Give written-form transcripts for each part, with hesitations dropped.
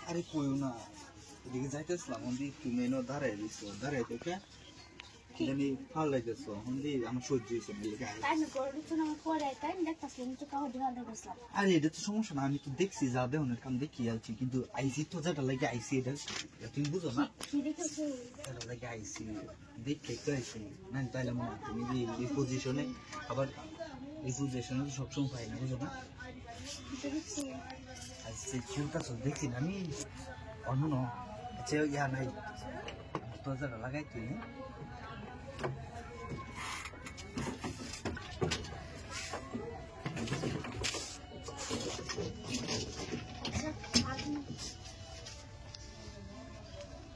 আরে কইও না, এদিকে যাইতেছিলাম হন্দি তুমি এনে দাঁড়াই দিছো, দাঁড়াই দেখে কি জানি ভালো লাগতেছো হন্দি আমার সহ্য হয়েছে আরে এটা তো সমস্যা না, আমি তো দেখছি যা দেওয়ার কাম দেখি আছি, কিন্তু আইসি তো যেটা লাগে আইসি এটা তুমি বুঝো না, যেটা লাগে আইসি দেখে তো আইসি না, তাইলে মনে হয় তুমি যে এই পজিশনে আবার এই পজিশনে তো সবসময় পাই না, বুঝো না? আচ্ছা চুলটা তো দেখছি না আমি অন্য আচ্ছা ইয়া নাই তো যেটা লাগাই তুই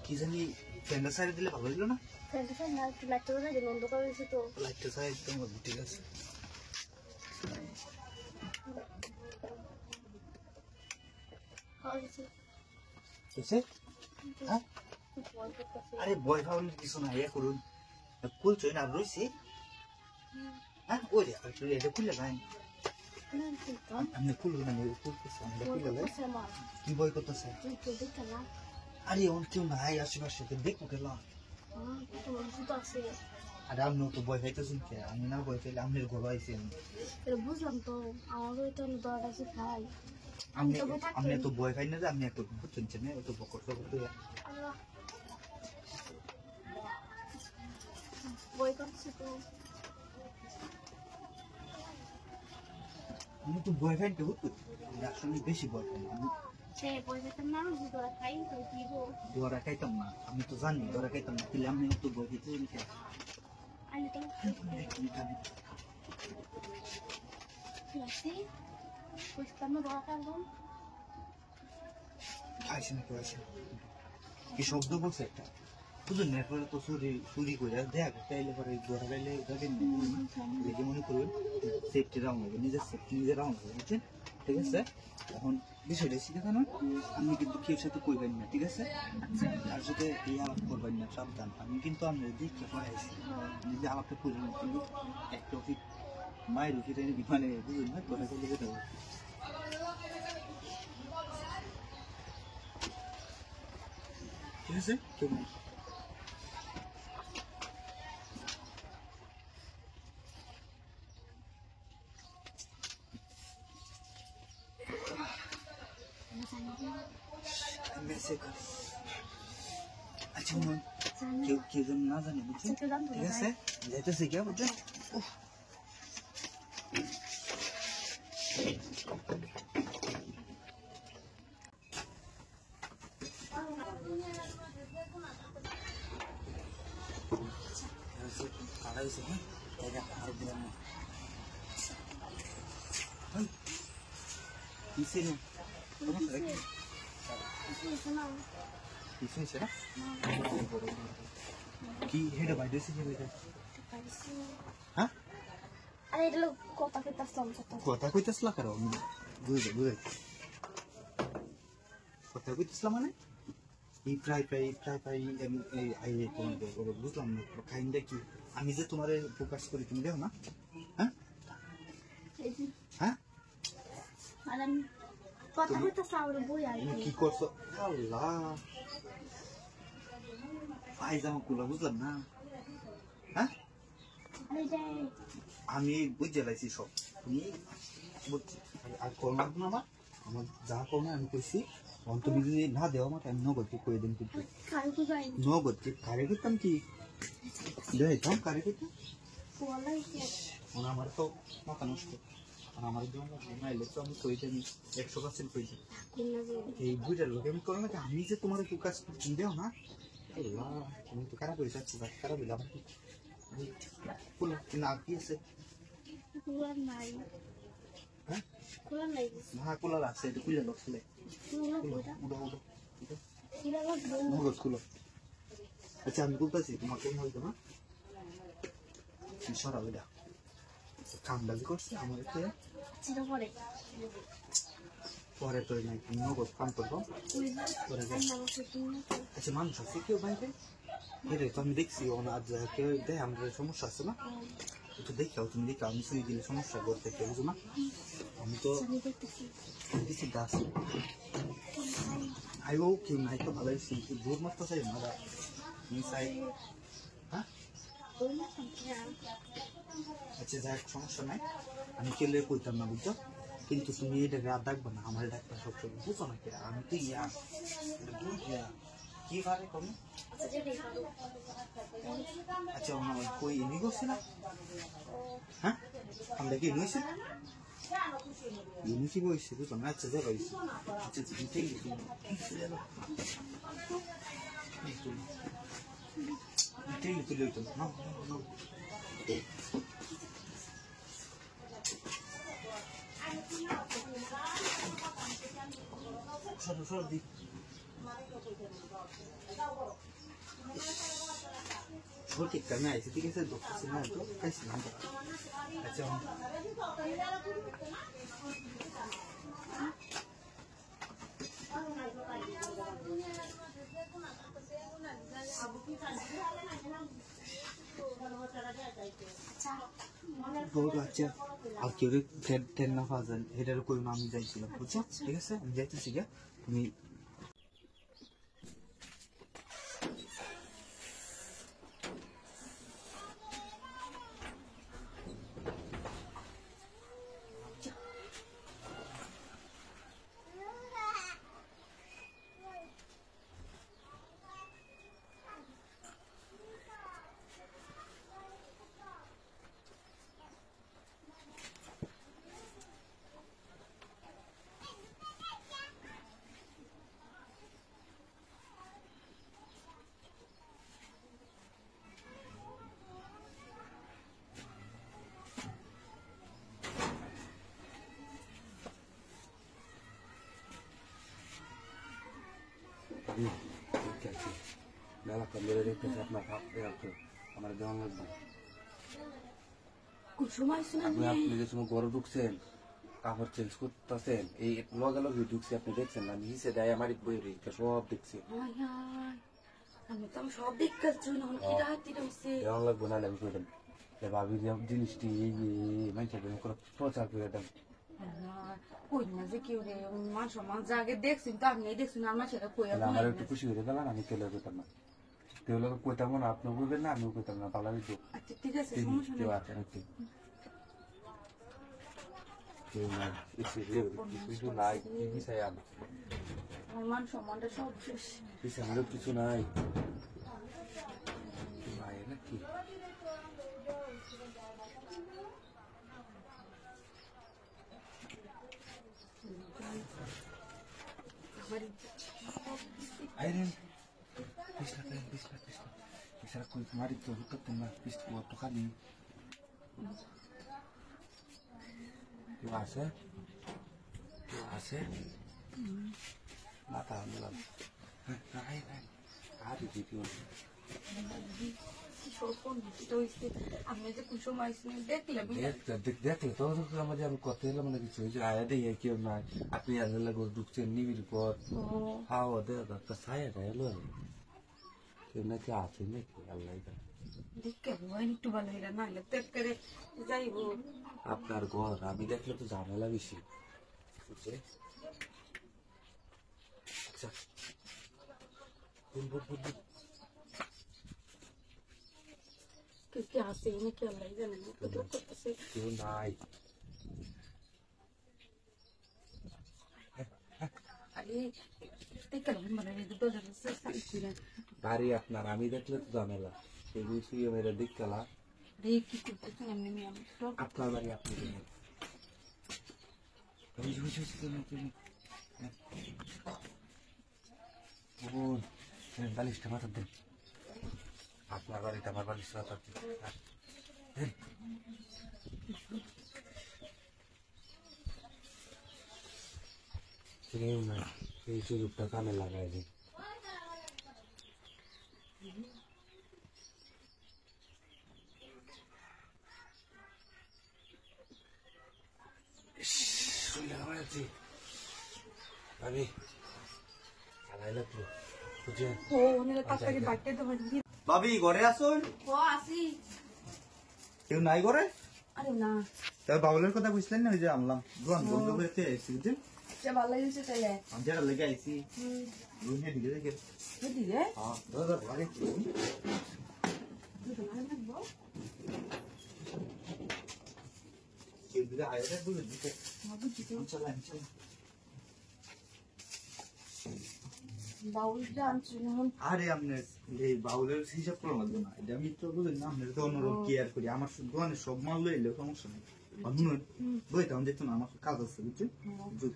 কি জানি ফ্যানটা সাইড দিলে ভালো হইলো না? ফ্যানটা সাইড না, একটু লাইটটা জ্বালিয়ে দিন, অন্ধকার হয়েছে তো। লাইটটা সাইড তো ঠিক আছে। আরে বয় ভাবল কিছু না, ইয়া করুন খুলছই না রয়েছি। হ্যাঁ ওই রে এটা খুললে ভাই আপনি খুলুন না, কি বই করতেছে? আরে অন কেউ নাই আশেপাশে, দেখো গেলাম। আরে আপনিও তো বই খাইতেছেন কে? আমি না বই খাইলে আপনার ঘর আইসেন। বুঝলাম তো, আমার তো দরদ আছে খাই। আপনি তো বই খাই না যে আপনি একটু বুঝছেন না, এত বকর করতে বই করছি তো। আমি তো বই খাইতে হতো, আসলে বেশি বই খাই আমি। দোয়ারা খাইতাম না, আমি তো জানি দোয়ারা খাইতাম না, তাহলে আমি তো বই খেতে কি শব্দ বলছে একটা বুঝুন না, এরপরে তো চুরি করে দেখ তাইলে পরে দোয়ারা গাইলে দেখে মনে করবেন সেফটি রাউন্ড হবে, নিজের সেফটি নিজে রাউন্ড হবে, বুঝছেন? ঠিক আছে, এখন বিষয়টা শিখে না, আপনি কিন্তু কেউ সাথে কইবেন না, ঠিক আছে? তার সাথে এই আলাপ করবেন না, সাবধান। আমি কিন্তু আমি দেখতে পাইছি নিজে আলাপটা করবেন, কিন্তু একটা অফিস মায়ের উঠিতে মানে বুঝুন না কথা বলে যেতে হবে, ঠিক আছে? কেউ নাই আচ্ছা কেউ যেন না জানে, বুঝছেন? ঠিক আছে, যাইতেছে কে বুঝছেন? কি হেডে বাইরে হ্যাঁ কথা কইতেছিলা কারো বুঝে কথা কইতেছিলাম মানে এই প্রায় বুঝলাম না খাইন্দা কি আমি যে তোমার ফোকাস করি তুমি দেখো না? হ্যাঁ হ্যাঁ কি করছো? আল্লাহ পায়জামা কুলা বুঝলাম না। হ্যাঁ আমি বুঝে লাইছি সব, তুমি আর করোনা না আমার আমার যা করোনা আমি কইছি তুমি যদি না দেওয়া আমাকে আমি নগদ করে দিন, কিন্তু নগদ কারে করতাম কি দিতাম কারে করতাম আমার তো মাথা নষ্ট, আমার নাইলে তো আমি কইতে আমি 100% কইছি এই বুঝার লোক আমি করো না, আমি যে তোমার একটু কাজ দেও না তুমি তো খারাপ হয়ে যাচ্ছে, খারাপ হইলে আমার না কি আছে? হ্যাঁ হ্যাঁ কুলার আছে, এটা খুলে লোক ছেলে খুলো। আচ্ছা আমি বলতেছি তোমাকে হইতো না সরাও, এটা কামদাজি করছে আমার পরে তো নগদ কাম করবো। আচ্ছা মানুষ আছে কেউ বাইরে এটাই তো আমি দেখছি কেউ দেয় আমাদের সমস্যা আছে না, একটু দেখাও তুমি দেখো, আমি শুয়ে দিলে সমস্যা করতে কেউ বুঝো না, আমি তো গাছ আইও কি নাই তো ভালো হয়েছে দূর মাত্র চাই মারা চাই হ্যাঁ আচ্ছা যাক সমস্যা নাই আমি কেলে কইতাম না বুঝছো কিন্তু তুমি এটা রাত ডাকবে না আমার ডাক্তার সবসময় বুঝো না আমি তো ইয়া দূর ইয়া কি পারে কম আচ্ছা আমার কই এমনি করছে না হ্যাঁ আমরা কি নইছে এমনি কি বইছে বুঝো না আচ্ছা যাই বইছে আচ্ছা ঠিক আছে তুই তো না সর দি छोटे करना ऐसे ठीक है डॉक्टर से ना तो कैसे नाम बता अच्छा बहुत अच्छा আর কেউ টেন না ফাজান এটার কোন নাম যাইছিল বুঝছো ঠিক আছে আমি যাইতেছি গা তুমি Dalam kamera dia kesat nak dia tu, kamera jangan lagi. কুসুমাই শুনে আপনি আপনি যে সময় গরু ঢুকছেন কাপড় চেঞ্জ করতেছেন এই লগে ঢুকছে আপনি দেখছেন না নিচে দেয় আমার বই সব দেখছি আমি তো সব দেখতেছি না কি রাত হইছে এমন লাগবে না আমি কইলাম ভাবি জিনিসটি এই মানুষের প্রচার করে দেন কই না যে কেউ রে মান সম্মান জাগে দেখছেন তো আপনি দেখছেন আমার সেটা কই আমার একটু খুশি হয়ে গেলাম আমি কেলে কইতাম না কেউ লোক কইতাম না আপনি বলবেন না আমিও কইতাম না পালা দিত আচ্ছা ঠিক আছে সমস্যা কেউ নেই আছে নাকি কেউ না কিছু নাই কি বিষয় আমি আমার মান সম্মানটা সব শেষ বিষয় আমারও কিছু নাই নাই নাকি Ayun. Bisa ko mari to hutot na pis ko to kali. Ase? Ase? Mata mulan. Hai. Ari video. আপনি যে কুসুমাই শুনে দেখলাম দেখলে তো আমাদের আমি কথা এলাম না কিছু হয়েছে আয়া দিয়ে কেউ নাই আপনি আল্লাহ করে ঢুকছেন নিবিড় পর হাওয়া দেওয়া দরকার ছায়াটা এলো কেউ নাকি আছে নাকি আল্লাহ দেখে একটু ভালো হইলে না হলে পেট করে যাইব আপনার ঘর আমি দেখলে তো ঝামেলা বেশি বুঝছে আচ্ছা কে আসে নাকি আল্লাহ জানে না তো করতেছে কেউ নাই আরে দেখে মানে দুটো জায়গা সাইছিলেন বাড়ি আপনার আমি দেখলে তো ঝামেলা এই শুয়ে মেরে দেখলা রে কি করতেছেন এমনি আমি সব আপনার বাড়ি আপনি আমি বুঝছি তুমি বালিশটা মাথা দেন আপনার বাড়িতে আমার বালিশটা মাথা দেন এই সুযোগটা কামে লাগাই দিন ভাবি চালাই লাগলো বুঝছেন ও ওনারা তাড়াতাড়ি বাড়তে তো বাড়ি ভাবি ঘরে আসুন ও আসি কেউ নাই ঘরে আরে না তবে বাবুলের কথা বুঝলেন না ওই যে আমলাম দোকান বন্ধ করে এসেছি বুঝছেন সে ভালো লাগছে তাইলে আমি যেটা লেগে আইছি রুমে ঢুকে দেখে বুঝলি রে হ্যাঁ দাদা ভালো দুটো ভালো লাগবো কেউ দিকে আয়োটা বুঝে দিতে বুঝছি তো চালাই বাউলটা আনছি না আরে আপনার এই বাউলের হিসাব করা লাগবে না এটা আমি তো বুঝলেন না আপনার তো অন্যরকম কেয়ার করি আমার দোকানে সব মাল লইলে সমস্যা নেই শুনুন বইতে আমি দেখতো না আমার কাজ আছে বুঝছেন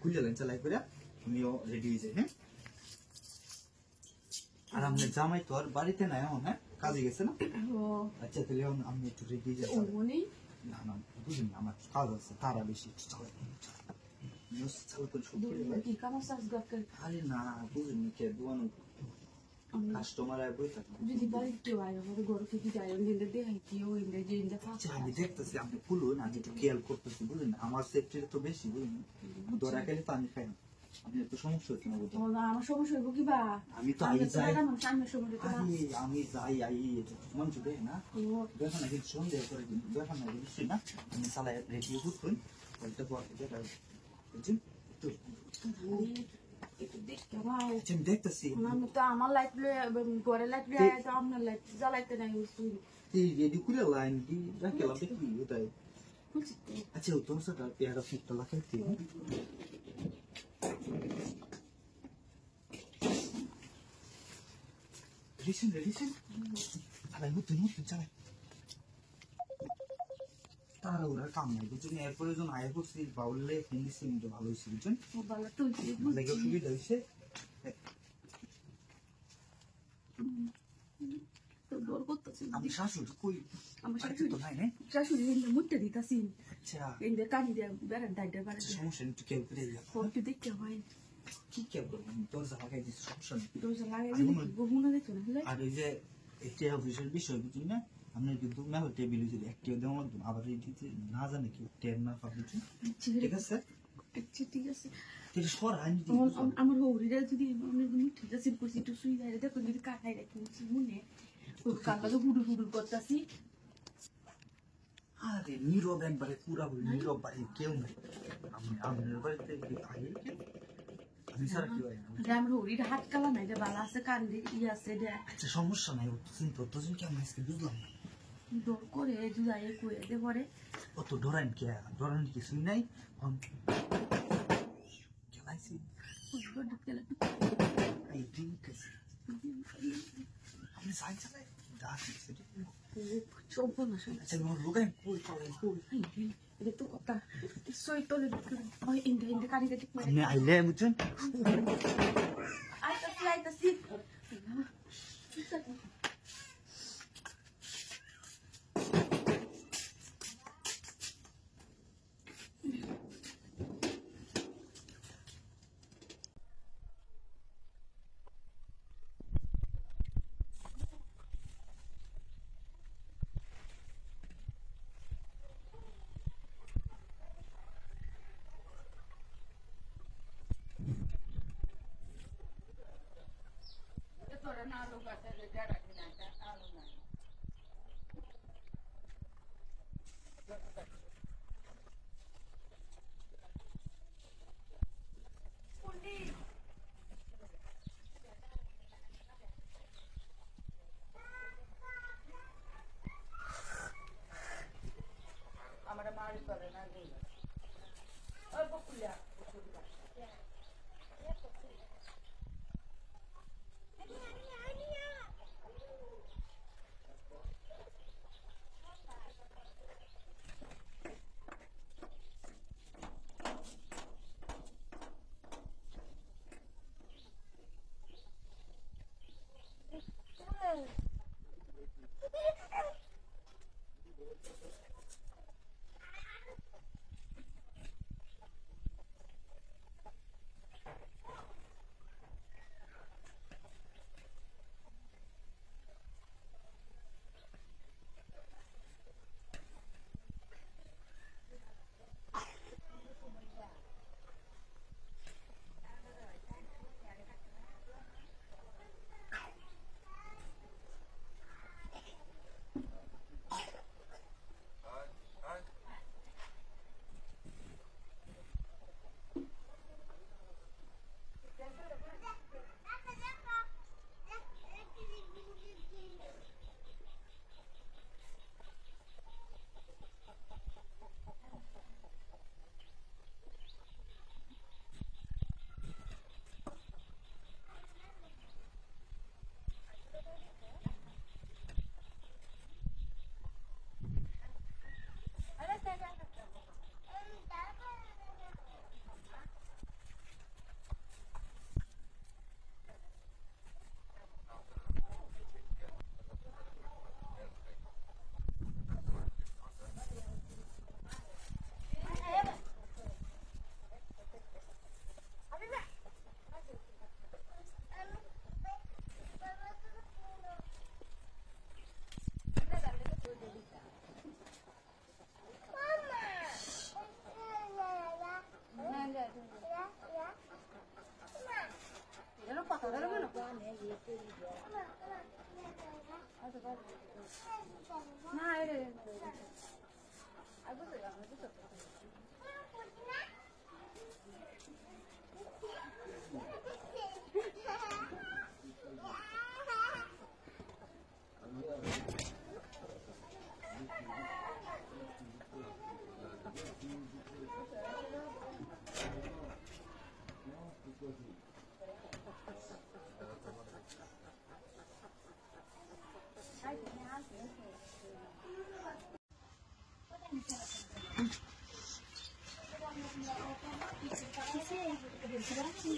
খুলে লাইন চালাই করে আমিও রেডি হয়ে যাই হ্যাঁ আর আপনার জামাই তো আর বাড়িতে নাই এখন হ্যাঁ কাজে গেছে না আচ্ছা তাহলে এখন আমি একটু রেডি হয়ে যাই ওমনি না না বুঝলেন না আমার কাজ আছে তারা বেশি চালাই চালু করে সব করে লাই। কি কাম সাজ গকে আরে না বুঝলেন কে দোয়ানো কাস্টমার আর বই থাকে যদি বাড়ি কেউ আয় আমার ঘর থেকে যায় ইন্দে দেখাই কেউ ইন্দে যে ইন্দে আচ্ছা আমি দেখতেছি আপনি খুলুন আমি একটু খেয়াল করতেছি বুঝলেন আমার সেফটিটা তো বেশি বুঝলেন ধরা খেলে তো আমি খাই না আপনি একটু সমস্যা হচ্ছে না বুঝলেন আমার সমস্যা হইব কি বা আমি তো আই যাই সামনে সময় তো আরে আমি যাই আই মন চুদে না দেখো না কিন্তু সন্দেহ করে দিন দেখো না কিছু না আমি সালাই রেডি করুন ওইটা পর দেখা বুঝছেন তো একটু দেখ কেমন আচ্ছা আমি দেখতেছি আমি তো আমার লাইট ঘরে লাইট তো আপনার লাইট জ্বালাইতে নাই এই রেডি করে লাইন দি রাখলাম দেখি ওটাই বুঝছি আচ্ছা তোমার সাথে পেয়ারা ফিটটা লাগাইতে রিসেন চালাই নতুন চালাই তারা ওরা কাম নাই বুঝছেন এরপরে যখন আয় করছি বাউলে হিন্দি সিমটা ভালো হয়েছে বুঝছেন ভালো তো লাগে সুবিধা হয়েছে তো ডর করতেছি আমি শাশুড়ি কই আমার শাশুড়ি তো নাই না শাশুড়ি হিন্দে মুটতে দিতাছি আচ্ছা হিন্দে কানি দিয়ে বেড়ার দাইডে বাড়ি সমস্যা নেই একটু কেউ করে দিলাম ফটো দেখতে হয় কি কেউ করবেন তোর জায়গায় দিচ্ছে সমস্যা নেই দরজা লাগাই বহুনা দেখতো না হলে আর এই যে একটা অফিসের বিষয় বুঝলি না আপনার কিন্তু মেলা টেবিল যদি একটিও দেওয়া লাগবে আবার এই দিতে না জানে কি টেন না পাবলিক ঠিক আছে আচ্ছা ঠিক আছে এটা সরাই আমার হৌরিরা যদি ঠিক আছে করছি একটু শুই যায় দেখো যদি কাটাই রাখি মনে কাকা তো হুডুর হুডুর করতেছি আরে নীরব একবারে পুরা নীরব বাড়ি কেউ নেই আমি আপনার বাড়িতে আগে আমি সারা কি হয় না আমার হৌরির হাত কালা নাই যে বালা আছে কান্দি ই আছে যে আচ্ছা সমস্যা নাই ততজন কেমন আজকে বুঝলাম না ডর করে জুদাই কয়ে দে পরে অত ডরাইন কে ডরাইন কিছুই নাই খেলাইছি এই ঠিক আছে আপনি সাইড চালাই চোখ না শুনে আচ্ছা আমার লোকাই কই চলেন কই এটা তো কথা সই তোলে ওই ইন্দে ইন্দে কানি কাটি আপনি আইলে বুঝছেন আইতাছি তোরা না লোক আছে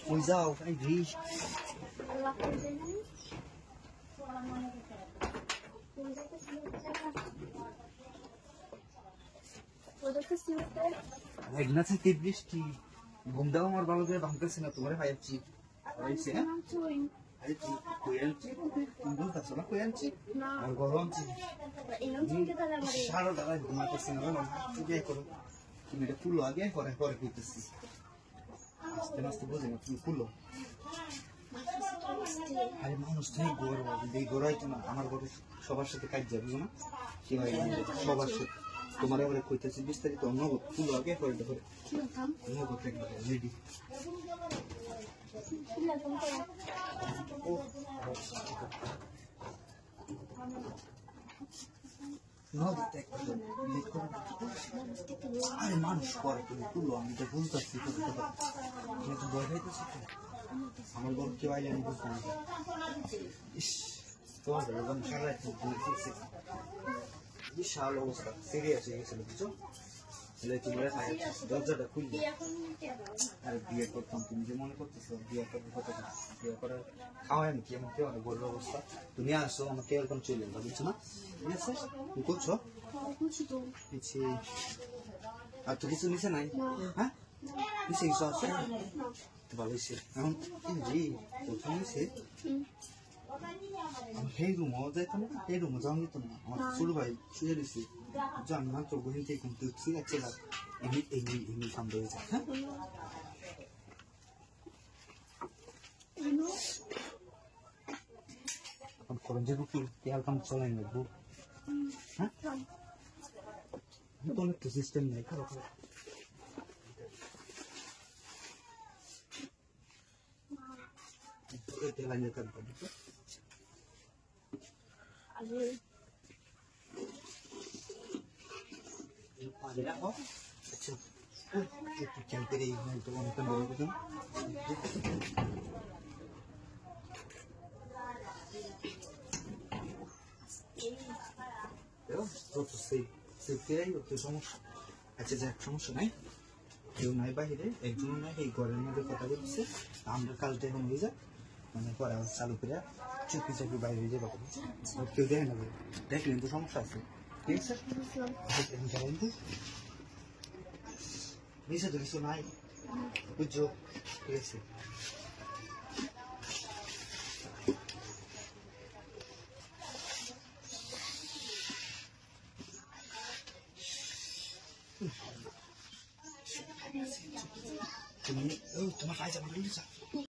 Ôi dao, anh gì? একনা থেকে বৃষ্টি ঘুম দাও আমার ভালো করে ভাঙতেছে না তোমার ভাইয়াচ্ছি হয়েছে হ্যাঁ আরে তুই কই আনছি তুমি বলতেছো না কই আনছি আর গরম আনছি সারা দাঁড়ায় ঘুমাতেছি না বলো তুই করো তুমি এটা ফুলো আগে পরে পরে কইতেছি আস্তে আস্তে বোঝে না তুমি ফুলো আরে মানুষ নেই গরম এই গরম তো না আমার ঘরে সবার সাথে কাজ যাবে না কি হয় সবার সাথে তোমার এবারে কইতেছি বিস্তারিত অন্য ফুল আগে করে দেখো অন্য করতে রেডি আরে মানুষ করে তুমি তুলো আমি তো বুঝতেছি তো ভয় খাইতেছি তো আমার বড় কেউ আইলে আমি বুঝতাম ইস তোমার সারা বিশাল অবস্থা সিরিয়াস হয়ে গেছিল বুঝছো দরজাটা খুলবে আর বিয়ে করতাম তুমি যে মনে করতেছো বিয়ে করবো কত বিয়ে করার খাওয়াই আমি কি আমার কেউ অনেক বড় অবস্থা তুমি আসো আমাকে এরকম চলে যাবো বুঝছো না ঠিক আছে তুমি করছো পিছিয়ে আর তো কিছু নিচে নাই হ্যাঁ নিচে কিছু আছে ভালো হয়েছে এখন জি প্রথম নিচে সেই রুমও যাইতো না সেই রুমও যাওয়া যেত না আমার ছোট ভাই শুয়ে দিছি আমি মাত্র বহিন থেকে ঘুমতে উঠছি আর ছেলে এমনি এমনি এমনি সামনে হয়ে যায় হ্যাঁ এখন করেন যে কি তেল কাম চলাই নেবো হ্যাঁ তো অনেক সিস্টেম নেই খারাপ খারাপ তেল আনিয়ে কাটবো अच्छा चलते रही तो उनका তো সেই সমস্যা আচ্ছা যাক সমস্যা নাই কেউ নাই বাহিরে একজন নাই এই ঘরের মধ্যে কথা বলছে আমরা কালটা এখন হয়ে যাক মানে পরে চালু করে চুপি চাপি বাইরে হয়ে যাবো কেউ দেখে নেবে দেখলেন তো সমস্যা আছে ঠিক আছে কিন্তু নিচে তো কিছু নাই বুঝছো ঠিক আছে তুমি তোমার কাজ আমার